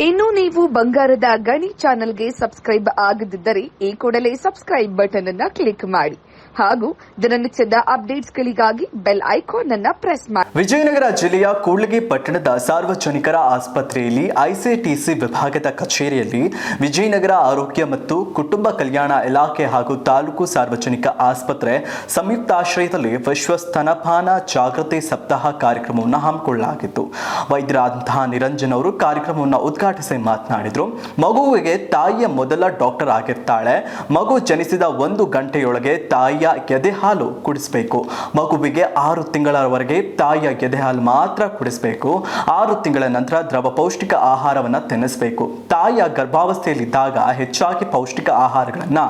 ಇನ್ನು ನೀವು ಬಂಗಾರದ ಗಣಿ ಚಾನೆಲ್ಗೆ ಸಬ್ಸ್ಕ್ರೈಬ್ ಆಗದಿದ್ದರೆ ಈ ಕೂಡಲೇ ಸಬ್ಸ್ಕ್ರೈಬ್ ಬಟನ್ ಅನ್ನು ಕ್ಲಿಕ್ ಮಾಡಿ ಹಾಗೂ ದಿನನಿತ್ಯದ ಅಪ್ಡೇಟ್ಸ್ಗಳಿಗಾಗಿ ಬೆಲ್ ಐಕಾನ್ ಅನ್ನು ಪ್ರೆಸ್ ಮಾಡಿ. ವಿಜಯನಗರ ಜಿಲ್ಲೆಯ ಕೂಡ್ಲಿಗಿ ಪಟ್ಟಣದ ಸಾರ್ವಜನಿಕರ ಆಸ್ಪತ್ರೆಯಲ್ಲಿ ಐಸಿಟಿಸಿ ವಿಭಾಗದ ಕಚೇರಿಯಲ್ಲಿ ವಿಜಯನಗರ ಆರೋಗ್ಯ ಮತ್ತು ಕುಟುಂಬ ಕಲ್ಯಾಣ ಇಲಾಖೆ ಹಾಗೂ ತಾಲೂಕು ಸಾರ್ವಜನಿಕ ಆಸ್ಪತ್ರೆ ಸಂಯುಕ್ತಾಶ್ರಯದಲ್ಲಿ ವಿಶ್ವ ಸ್ತನಪಾನ ಜಾಗೃತಿ ಸಪ್ತಾಹ ಕಾರ್ಯಕ್ರಮವನ್ನು ಹಮ್ಮಿಕೊಳ್ಳಲಾಗಿತ್ತು. ವೈದ್ಯರಾದಂತಹ ನಿರಂಜನ್ ಅವರು ಕಾರ್ಯಕ್ರಮವನ್ನು ಉದ್ಘಾಟಿಸಿ ಮಾತನಾಡಿದರು. ಮಗುವಿಗೆ ತಾಯಿಯ ಮೊದಲ ಡಾಕ್ಟರ್ ಆಗಿರ್ತಾಳೆ. ಮಗು ಜನಿಸಿದ 1 ಗಂಟೆಯೊಳಗೆ ತಾಯಿಯ ಎದೆ ಹಾಲು ಕುಡಿಸಬೇಕು. ಮಗುವಿಗೆ 6 ತಿಂಗಳವರೆಗೆ ತಾಯಿಯ ಎದೆ ಹಾಲು ಮಾತ್ರ ಕುಡಿಸಬೇಕು. 6 ತಿಂಗಳ ನಂತರ ದ್ರವ ಪೌಷ್ಟಿಕ ಆಹಾರವನ್ನು ತಿನ್ನಿಸಬೇಕು. ತಾಯಿಯ ಗರ್ಭಾವಸ್ಥೆಯಲ್ಲಿದ್ದಾಗ ಹೆಚ್ಚಾಗಿ ಪೌಷ್ಟಿಕ ಆಹಾರಗಳನ್ನು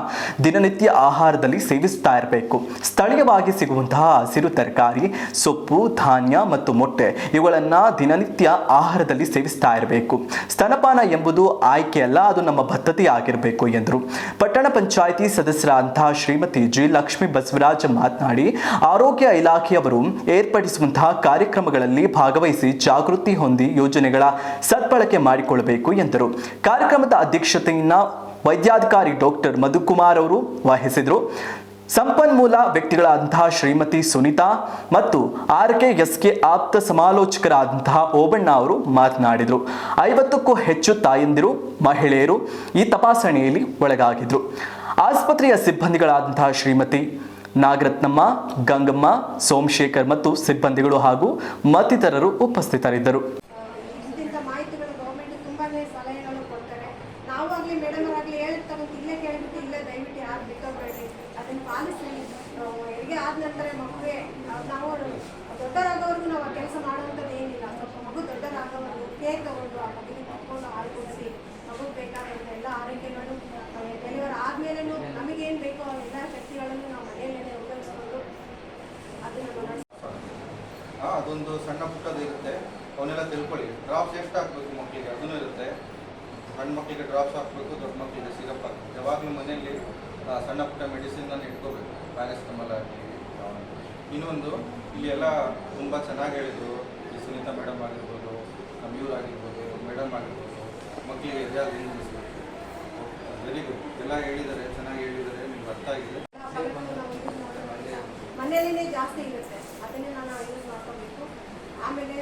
ದಿನನಿತ್ಯ ಆಹಾರದಲ್ಲಿ ಸೇವಿಸ್ತಾ ಇರಬೇಕು. ಸ್ಥಳೀಯವಾಗಿ ಸಿಗುವಂತಹ ಹಸಿರು ತರಕಾರಿ, ಸೊಪ್ಪು, ಧಾನ್ಯ ಮತ್ತು ಮೊಟ್ಟೆ ಇವುಗಳನ್ನು ದಿನನಿತ್ಯ ಆಹಾರದಲ್ಲಿ ಸೇವಿಸ್ತಾ ಇರಬೇಕು. ಸ್ತನಪಾನ ಎಂಬುದು ಆಯ್ಕೆಯಲ್ಲ, ಅದು ನಮ್ಮ ಬದ್ಧತೆ ಆಗಿರಬೇಕು ಎಂದರು. ಪಟ್ಟಣ ಪಂಚಾಯಿತಿ ಸದಸ್ಯರಾದಂತಹ ಶ್ರೀಮತಿ ಜಿ ಲಕ್ಷ್ಮಿ ಬಸವರಾಜ್ ಮಾತನಾಡಿ, ಆರೋಗ್ಯ ಇಲಾಖೆಯವರು ಏರ್ಪಡಿಸುವಂತಹ ಕಾರ್ಯಕ್ರಮಗಳಲ್ಲಿ ಭಾಗವಹಿಸಿ ಜಾಗೃತಿ ಹೊಂದಿ ಯೋಜನೆಗಳ ಸದ್ಬಳಕೆ ಮಾಡಿಕೊಳ್ಳಬೇಕು ಎಂದರು. ಕಾರ್ಯಕ್ರಮದ ಅಧ್ಯಕ್ಷತೆಯನ್ನ ವೈದ್ಯಾಧಿಕಾರಿ ಡಾಕ್ಟರ್ ಮಧುಕುಮಾರ್ ಅವರು ವಹಿಸಿದರು. ಸಂಪನ್ಮೂಲ ವ್ಯಕ್ತಿಗಳಾದಂತಹ ಶ್ರೀಮತಿ ಸುನೀತಾ ಮತ್ತು RKSK ಆಪ್ತ ಸಮಾಲೋಚಕರಾದಂತಹ ಓಬಣ್ಣ ಅವರು ಮಾತನಾಡಿದರು. 50ಕ್ಕೂ ಹೆಚ್ಚು ತಾಯಂದಿರು, ಮಹಿಳೆಯರು ಈ ತಪಾಸಣೆಯಲ್ಲಿ ಒಳಗಾಗಿದ್ರು. ಆಸ್ಪತ್ರೆಯ ಸಿಬ್ಬಂದಿಗಳಾದಂತಹ ಶ್ರೀಮತಿ ನಾಗರತ್ನಮ್ಮ, ಗಂಗಮ್ಮ, ಸೋಮಶೇಖರ್ ಮತ್ತು ಸಿಬ್ಬಂದಿಗಳು ಹಾಗೂ ಮತ್ತಿತರರು ಉಪಸ್ಥಿತರಿದ್ದರು. ದೊಡ್ಡರಾಗೋವರೆಗೂ ನಾವು ಕೆಲಸ ಮಾಡುವಂಥದ್ದು ಏನಿಲ್ಲ. ಸ್ವಲ್ಪ ಮಗು ದೊಡ್ಡರಾಗೋವರೆಗೂ ಕೇರ್ ತಗೊಂಡು ಆ ಮಗುವಿಗೆ ಕರ್ಕೊಂಡು ಹಾಲು ಕುಡಿಸಿ ಮಗುಗೆ ಬೇಕಾದಂಥ ಎಲ್ಲ ಆರೈಕೆಗಳು ಡೆಲಿವರ್ ಆದಮೇಲೂ ನಮಗೇನು ಬೇಕೋ ಎಲ್ಲ ಶಕ್ತಿಗಳನ್ನು ನಾವು ಮನೆಯಲ್ಲೇ ಉಪಯೋಗಿಸ್ಕೊಂಡು ಅದನ್ನು ಅದೊಂದು ಸಣ್ಣ ಪುಟ್ಟದು ಇರುತ್ತೆ. ಅವನ್ನೆಲ್ಲ ತಿಳ್ಕೊಳ್ಳಿ. ಡ್ರಾಪ್ಸ್ ಎಷ್ಟು ಹಾಕಬೇಕು ಮಕ್ಕಳಿಗೆ ಅದನ್ನು ಇರುತ್ತೆ. ಸಣ್ಣ ಮಕ್ಕಳಿಗೆ ಡ್ರಾಪ್ಸ್ ಹಾಕಬೇಕು, ದೊಡ್ಡ ಮಕ್ಕಳಿಗೆ ಸಿರಪ್ ಹಾಕಬೇಕು. ಯಾವಾಗಲೂ ಮನೆಯಲ್ಲಿ ಸಣ್ಣ ಪುಟ್ಟ ಮೆಡಿಸಿನನ್ನು ಇಟ್ಕೋಬೇಕು. ಪ್ಯಾರಾಸಿಟಮಾಲ್ ಆಗಲಿ. ಇನ್ನೊಂದು ಇಲ್ಲಿ ಎಲ್ಲ ತುಂಬ ಚೆನ್ನಾಗಿ ಹೇಳಿದರು. ಈ ಸುನೀತಾ ಮೇಡಮ್ ಆಗಿರ್ಬೋದು, ಇವ್ರು ಆಗಿರ್ಬೋದು, ಮೇಡಮ್ ಆಗಿರ್ಬೋದು, ಮಕ್ಕಳಿಗೆ ಎದುರಾಗಿ ನಿಲ್ಲಿಸಬೇಕು. Very good. ಎಲ್ಲ ಹೇಳಿದ್ದಾರೆ, ಚೆನ್ನಾಗಿ ಹೇಳಿದ್ದಾರೆ, ನಿಮ್ಗೆ ಅರ್ಥ ಆಗಿದೆ. ಮನೆಯಲ್ಲೇ ಜಾಸ್ತಿ ಇರುತ್ತೆ, ಅದನ್ನೇ ನಾನು ಯೂಸ್ ಮಾಡ್ಕೋಬೇಕು. ಆಮೇಲೆ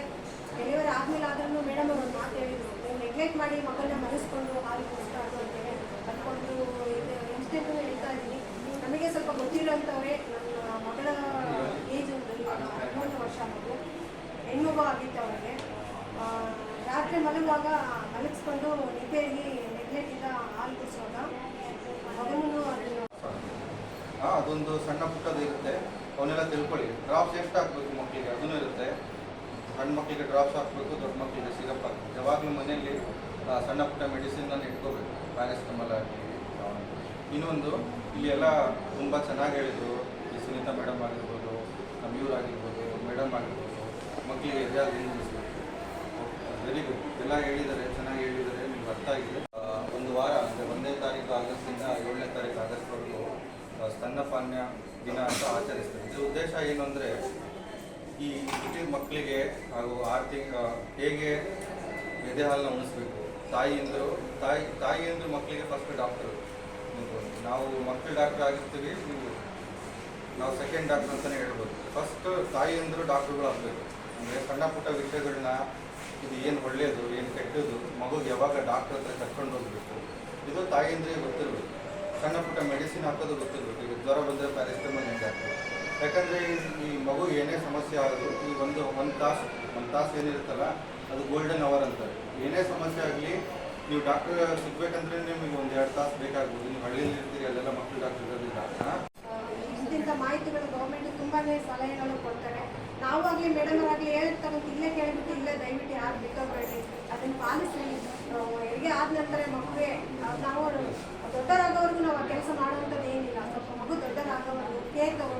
ಡೆಲಿವರಿ ಆದಮೇಲೆ ಆದ್ರೂ ಮೇಡಮ್ ಒಂದು ಮಾತು ಹೇಳಿದರು, ನೀವು ನೆಗ್ಲೆಕ್ಟ್ ಮಾಡಿ ಮಕ್ಕಳನ್ನ ಮರೆಸ್ಕೊಂಡು ಹಾಲು ಕುಡಿಸ್ಬಾರ್ದು ಅಂತೇಳಿ ಅಂದ್ಕೊಂಡು ಇನ್ಸ್ಟೆಂಟು ಹೇಳ್ತಾ ಇದ್ದೀನಿ. ನಮಗೆ ಸ್ವಲ್ಪ ಗೊತ್ತಿರೋಂಥವ್ರೆ. ನನ್ನ ಮಗಳ ಏಜ್ 13 ವರ್ಷ ಮಗು, ಹೆಣ್ಮಗು ಆಗಿತ್ತು ಅವರಿಗೆ. ರಾತ್ರಿ ಮಲಗುವಾಗ ಮಲಗಿಸ್ಕೊಂಡು ನಿದ್ದೆಯಲ್ಲಿ ನೆಗ್ಲೆಕ್ಟಿಂದ ಹಾಲು ಕುಡಿಸುವಾಗ ಮಗನೂ ಅದೊಂದು ಸಣ್ಣ ಪುಟ್ಟದು ಇರುತ್ತೆ. ಅವನ್ನೆಲ್ಲ ತಿಳ್ಕೊಳ್ಳಿ. ಡ್ರಾಪ್ಸ್ ಎಷ್ಟು ಹಾಕಬೇಕು ಮಕ್ಕಳಿಗೆ ಅದನ್ನು ಇರುತ್ತೆ. ಸಣ್ಣ ಮಕ್ಕಳಿಗೆ ಡ್ರಾಪ್ಸ್ ಹಾಕಬೇಕು, ದೊಡ್ಡ ಮಕ್ಕಳಿಗೆ ಸಿರಪ್ ಹಾಕಬೇಕು. ಯಾವಾಗಲೂ ಮನೆಯಲ್ಲಿ ಸಣ್ಣ ಪುಟ್ಟ ಮೆಡಿಸಿನನ್ನು ಇಟ್ಕೋಬೇಕು. ಪ್ಯಾರಾಸಿಟಮಾಲ್ ಆಗಲಿ. ಇನ್ನೊಂದು ಇಲ್ಲಿ ಎಲ್ಲ ತುಂಬ ಚೆನ್ನಾಗಿ ಹೇಳಿದರು. ಈ ಸುನೀತಾ ಮೇಡಮ್ ಆಗಿರ್ಬೋದು, ಇವ್ರು ಆಗಿರ್ಬೋದು, ಮೇಡಮ್ ಆಗಿರ್ಬೋದು, ಮಕ್ಕಳಿಗೆ ಎದುರಾಗಿ ನಿಲ್ಲಿಸಬೇಕು. Very good. ಎಲ್ಲ ಹೇಳಿದ್ದಾರೆ, ಚೆನ್ನಾಗಿ ಹೇಳಿದ್ದಾರೆ, ನಿಮ್ಗೆ ಅರ್ಥ ಆಗಿದೆ. ಒಂದು ವಾರ ಅಂದರೆ 1ನೇ ತಾರೀಕು ಆಗಸ್ಟಿಂದ 7ನೇ ತಾರೀಕು ಆಗಸ್ಟ್ವರೆಗೂ ಸ್ತನ್ಯಪಾನ ದಿನ ಅಂತ ಆಚರಿಸ್ತಾರೆ. ಇದರ ಉದ್ದೇಶ ಏನು ಅಂದರೆ, ಈ ಹುಟ್ಟಿದ ಮಕ್ಕಳಿಗೆ ಹಾಗೂ 6 ತಿಂಗಳು ಹೇಗೆ ಎದೆ ಹಾಲನ್ನ ಉಣಿಸ್ಬೇಕು. ತಾಯಿಯಂದರು ಮಕ್ಕಳಿಗೆ ಫಸ್ಟ್ ಡಾಕ್ಟರು. ನಾವು ಮಕ್ಕಳ ಡಾಕ್ಟರ್ ಆಗಿರ್ತೀವಿ, ನಾವು ಸೆಕೆಂಡ್ ಡಾಕ್ಟರ್ ಅಂತಲೇ ಹೇಳ್ಬೋದು. ಫಸ್ಟ್ ತಾಯಿಯಂದರು ಡಾಕ್ಟ್ರುಗಳು ಆಗಬೇಕು. ಅಂದರೆ ಸಣ್ಣ ಪುಟ್ಟ ವಿಷಯಗಳನ್ನ, ಇದು ಏನು ಒಳ್ಳೆಯದು, ಏನು ಕೆಟ್ಟದ್ದು, ಮಗುಗೆ ಯಾವಾಗ ಡಾಕ್ಟ್ರ್ ಹತ್ರ ಕರ್ಕೊಂಡು ಹೋಗಬೇಕು, ಇದು ತಾಯಿಯಂದ್ರಿಗೆ ಗೊತ್ತಿರಬೇಕು. ಸಣ್ಣ ಪುಟ್ಟ ಮೆಡಿಸಿನ್ ಹಾಕೋದು ಗೊತ್ತಿರಬೇಕು. ಈಗ ಜ್ವರ ಬಂದರೆ ಪ್ಯಾರಾಸಿಟಮಾಲ್ ಹೆಂಗೆ ಹಾಕ್ಬೇಕು. ಯಾಕಂದರೆ ಈ ಮಗು ಏನೇ ಸಮಸ್ಯೆ ಆಗೋದು, ಈ ಒಂದು ತಾಸು ಏನಿರುತ್ತಲ್ಲ, ಅದು ಗೋಲ್ಡನ್ ಅವರ್ ಅಂತಾರೆ. ಏನೇ ಸಮಸ್ಯೆ ಆಗಲಿ ನೀವು ಡಾಕ್ಟರ್ ಸಿಗಬೇಕಂದ್ರೆ ನಿಮಗೆ 1-2 ತಾಸು ಬೇಕಾಗ್ಬೋದು. ನೀವು ಹಳ್ಳಿಯಲ್ಲಿ ಇರ್ತೀರಿ, ಅಲ್ಲೆಲ್ಲ ಮಕ್ಕಳು ಡಾಕ್ಟರ್ ಇರೋದಿಲ್ಲ. ಇಂಥ ಮಾಹಿತಿಗಳು ಗೌರ್ಮೆಂಟ್ ತುಂಬಾ ಸಲಹೆಗಳು ಕೊಡ್ತಾರೆ. ನಾವಾಗಲಿ ಮೇಡಮರಾಗಲಿ ಹೇಳ್ತಾರೆ, ಇಲ್ಲೇ ಕೇಳಿಬಿಟ್ಟು ಇಲ್ಲೇ ದಯವಿಟ್ಟು ಯಾರು ಬಿಟ್ಟೋಗ್ಬೇಡಿ, ಅದನ್ನು ಪಾಲಿಸಿ. ಹೆರಿಗೆ ಆದ ನಂತರ ಮಗುವೆ ನಾವು ದೊಡ್ಡರಾಗೋವರೆಗೂ ನಾವು ಕೆಲಸ ಮಾಡುವಂಥದ್ದು ಏನಿಲ್ಲ. ಸ್ವಲ್ಪ ಮಗು ದೊಡ್ಡರಾಗೋವರೆಗೂ ಕೇರ್ ತಗೊಂಡು